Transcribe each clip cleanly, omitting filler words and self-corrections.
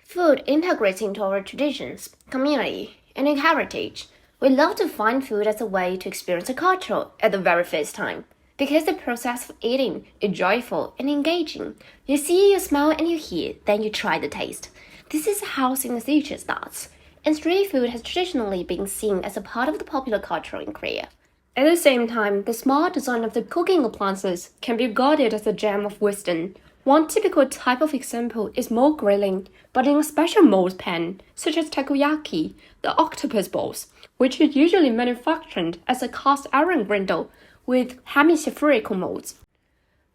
Food integrates into our traditions, community, and heritage. We love to find food as a way to experience a culture at the very first time. Because the process of eating is joyful and engaging. You see, you smell, and you hear, then you try the taste. This is how synesthesia starts. And street food has traditionally been seen as a part of the popular culture in Korea. At the same time, the smart design of the cooking appliances can be regarded as a gem of wisdom. One typical type of example is mold grilling, but in a special mold pan, such as takoyaki, the octopus balls, which is usually manufactured as a cast iron griddle with hemispherical molds.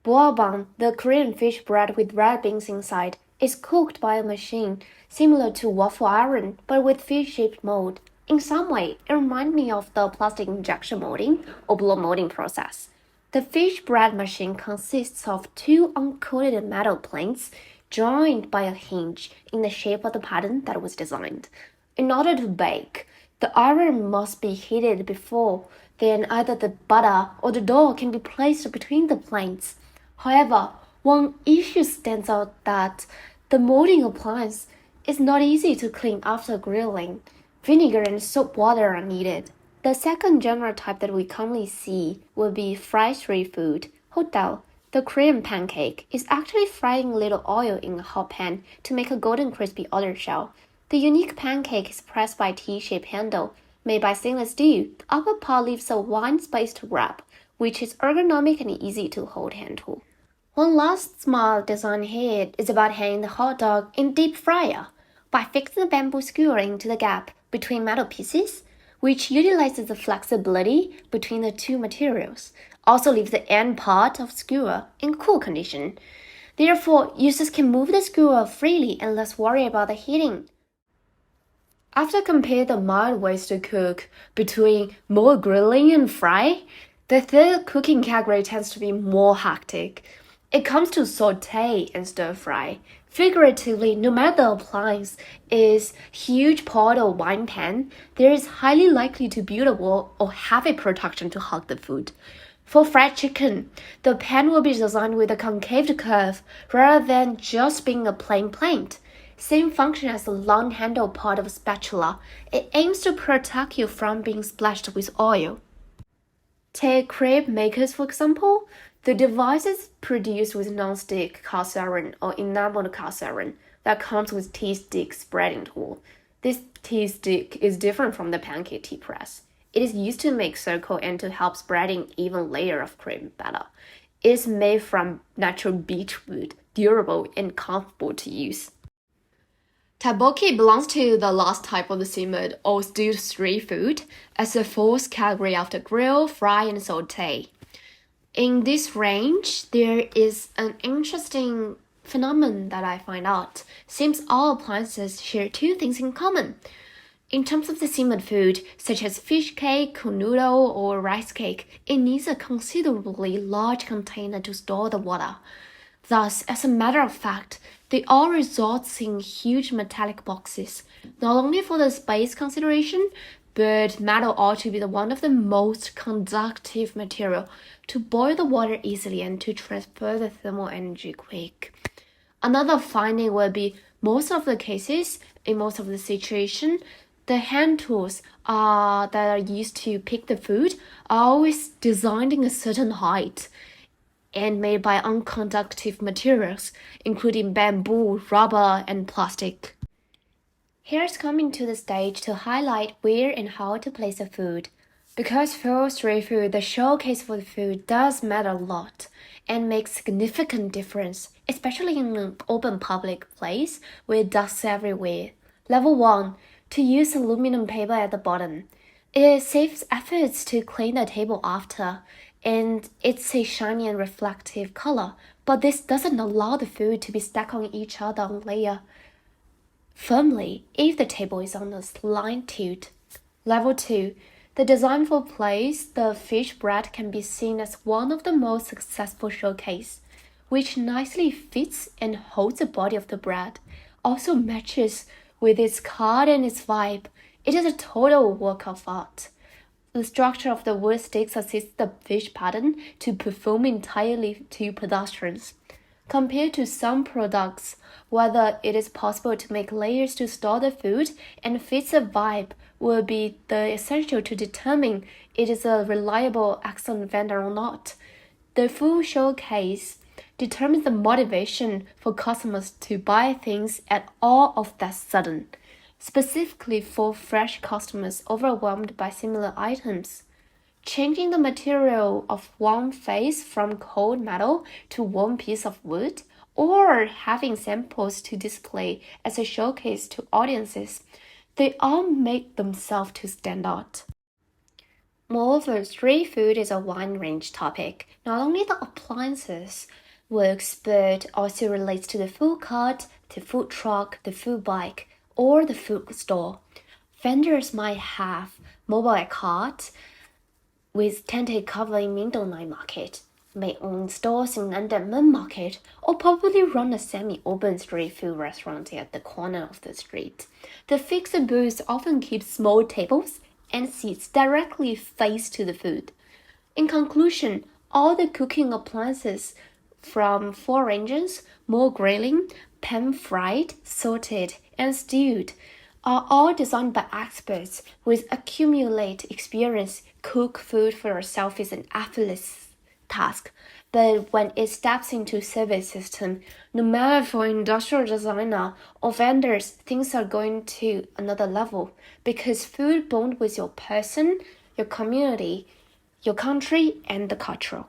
Boabang, the Korean fish bread with red beans inside, is cooked by a machine similar to waffle iron but with fish-shaped mold. In some way, it reminds me of the plastic injection molding or blow molding process. The fish bread machine consists of two uncoated metal plates joined by a hinge in the shape of the pattern that was designed. In order to bake, the iron must be heated before then either the butter or the dough can be placed between the plates. However, one issue stands out that the molding appliance is not easy to clean after grilling. Vinegar and soap water are needed. The second genre type that we commonly see will be fried street food. Hotdao, the Korean pancake, is actually fried in little oil in a hot pan to make a golden crispy outer shell. The unique pancake is pressed by a T-shaped handle made by stainless steel. The upper part leaves a wine-spiced wrap, which is ergonomic and easy to hold hand tool. One last smart design here is about hanging the hot dog in deep fryer by fixing the bamboo skewer into the gap between metal pieces, which utilizes the flexibility between the two materials. Also leaves the end part of skewer in cool condition. Therefore, users can move the skewer freely and less worry about the heating. After comparing the mild ways to cook between more grilling and fry, the third cooking category tends to be more hectic. It comes to saute and stir fry. Figuratively, no matter the appliance is huge pot or wine pan, there is highly likely to build a wall or heavy protection to hug the food. For fried chicken, the pan will be designed with a concave curve rather than just being a plain plate. Same function as the long handle part of a spatula. It aims to protect you from being splashed with oil. Take crepe makers for example. The device is produced with non-stick cast iron or enameled cast iron that comes with T-stick spreading tool. This T-stick is different from the pancake T-press. It is used to make circle and to help spreading even layer of crepe batter. It is made from natural beech wood, durable and comfortable to use. Tteokbokki belongs to the last type of the simmered or stewed street food as the fourth category after grill, fry, and saute. In this range, there is an interesting phenomenon that I find out. Seems all appliances share two things in common. In terms of the simmered food, such as fish cake, noodle, or rice cake, it needs a considerably large container to store the water. Thus, as a matter of fact, they all result in huge metallic boxes, not only for the space consideration, but metal ought to be one of the most conductive material to boil the water easily and to transfer the thermal energy quick. Another finding will be most of the cases, in most of the situation, the hand tools that are used to pick the food are always designed in a certain height and made by unconductive materials, including bamboo, rubber, and plastic. Here's coming to the stage to highlight where and how to place the food. Because for street food, the showcase for the food does matter a lot and makes significant difference, especially in an open public place with dust everywhere. Level 1. To use aluminum paper at the bottom. It saves efforts to clean the table after, and it's a shiny and reflective color, but this doesn't allow the food to be stacked on each other on layer firmly if the table is on a slant tilt. Level 2. The design for place the fish bread can be seen as one of the most successful showcase, which nicely fits and holds the body of the bread, also matches with its cut and its vibe. It is a total work of art. The structure of the wood sticks assists the fish pattern to perform entirely to pedestrians. compared to some products. Whether it is possible to make layers to store the food and fit the vibe will be the essential to determine it is a reliable, excellent vendor or not. The full showcase determines the motivation for customers to buy things at all of that sudden, specifically for fresh customers overwhelmed by similar items. Changing the material of one vase from cold metal to warm piece of wood, or having samples to display as a showcase to audiences, they all make themselves to stand out. Moreover, street food is a wide range topic. Not only the appliances works, but also relates to the food cart, the food truck, the food bike, or the food store. Vendors might have mobile carts with tented covering Middle Night Market, may own stores in London Main Market, or probably run a semi-open street food restaurant at the corner of the street. The fixed booths often keep small tables and seats directly face to the food. In conclusion, all the cooking appliances from 4 engines, more grilling, pan-fried, salted, and stewed are all designed by experts with accumulated experience. Cook food for yourself is an effortless task, but when it steps into service system, no matter for industrial designer or vendors, things are going to another level because food bond with your person, your community, your country, and the culture.